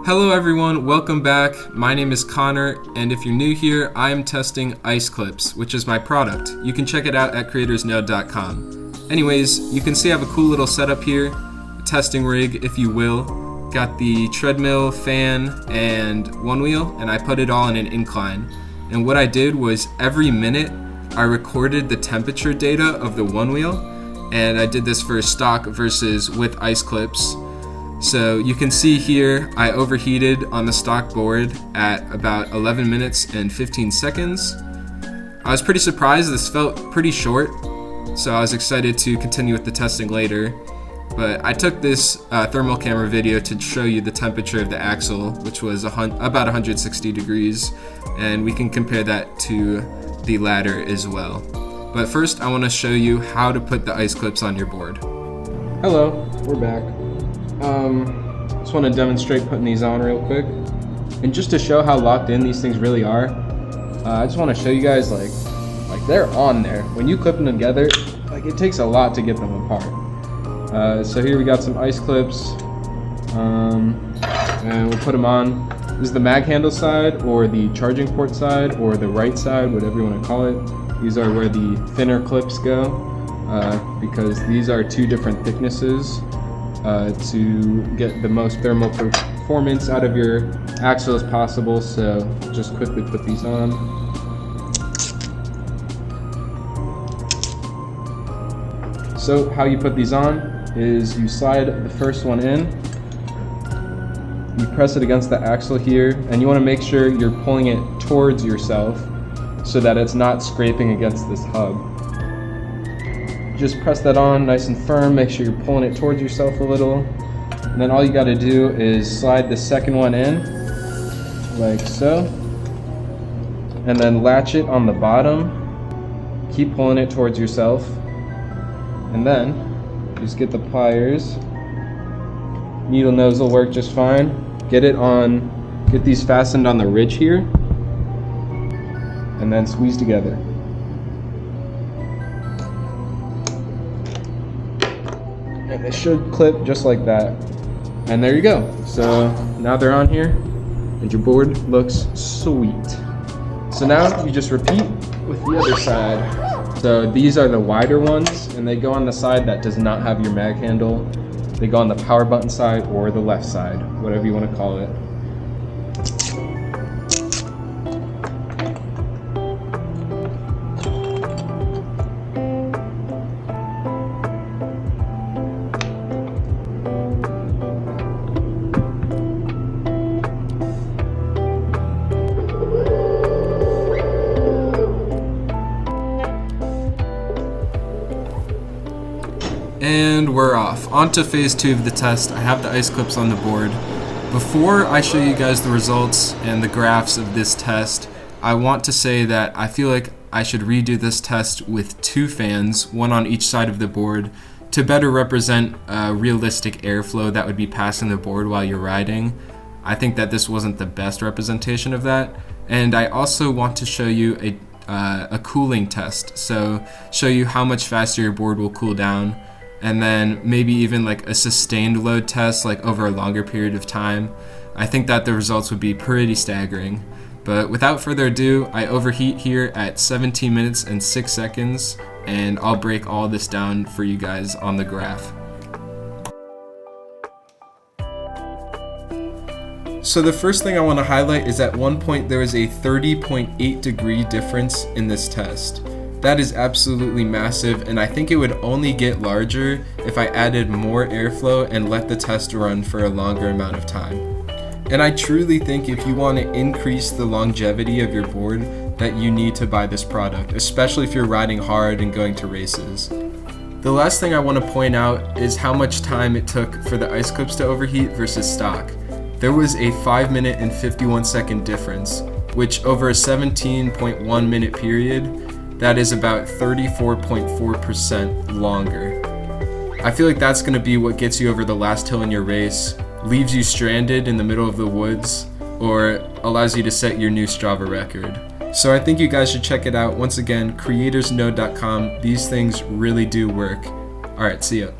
Hello everyone, welcome back. My name is Connor, and if you're new here, I am testing Ice Clips, which is my product. You can check it out at creatorsnode.com. Anyways, you can see I have a cool little setup here, a testing rig if you will. Got the treadmill, fan, and Onewheel, and I put it all in an incline. And what I did was every minute I recorded the temperature data of the Onewheel, and I did this for stock versus with Ice Clips. So you can see here I overheated on the stock board at about 11 minutes and 15 seconds. I was pretty surprised, this felt pretty short, so I was excited to continue with the testing later. But I took this thermal camera video to show you the temperature of the axle, which was about 160 degrees, and we can compare that to the ladder as well. But first I want to show you how to put the Ice Clips on your board. Hello, we're back. Just want to demonstrate putting these on real quick, and just to show how locked in these things really are, I just want to show you guys like they're on there. When you clip them together, like it takes a lot to get them apart. So here we got some Ice Clips, and we'll put them on. This is the mag handle side, or the charging port side, or the right side, whatever you want to call it. These are where the thinner clips go, because these are two different thicknesses. To get the most thermal performance out of your axle as possible, so just quickly put these on. So how you put these on is you slide the first one in, you press it against the axle here, and you want to make sure you're pulling it towards yourself so that it's not scraping against this hub. Just press that on nice and firm, make sure you're pulling it towards yourself a little, and then all you got to do is slide the second one in like so, and then latch it on the bottom, keep pulling it towards yourself, and then just get the pliers. Needle nose will work just fine. Get these fastened on the ridge here, and then squeeze together. And they should clip just like that. And there you go. So now they're on here, and your board looks sweet. So now you just repeat with the other side. So these are the wider ones, and they go on the side that does not have your mag handle. They go on the power button side or the left side, whatever you want to call it. And we're off. On to phase 2 of the test. I have the Ice Clips on the board. Before I show you guys the results and the graphs of this test, I want to say that I feel like I should redo this test with 2 fans, one on each side of the board, to better represent realistic airflow that would be passing the board while you're riding. I think that this wasn't the best representation of that. And I also want to show you a cooling test, so show you how much faster your board will cool down, and then maybe even like a sustained load test, like over a longer period of time. I think that the results would be pretty staggering. But without further ado, I overheat here at 17 minutes and 6 seconds, and I'll break all this down for you guys on the graph. So the first thing I want to highlight is at one point there was a 30.8 degree difference in this test. That is absolutely massive, and I think it would only get larger if I added more airflow and let the test run for a longer amount of time. And I truly think if you want to increase the longevity of your board, that you need to buy this product, especially if you're riding hard and going to races. The last thing I want to point out is how much time it took for the Ice Clips to overheat versus stock. There was a 5 minute and 51 second difference, which over a 17.1 minute period, that is about 34.4% longer. I feel like that's going to be what gets you over the last hill in your race, leaves you stranded in the middle of the woods, or allows you to set your new Strava record. So I think you guys should check it out. Once again, creatorsnode.com. These things really do work. Alright, see ya.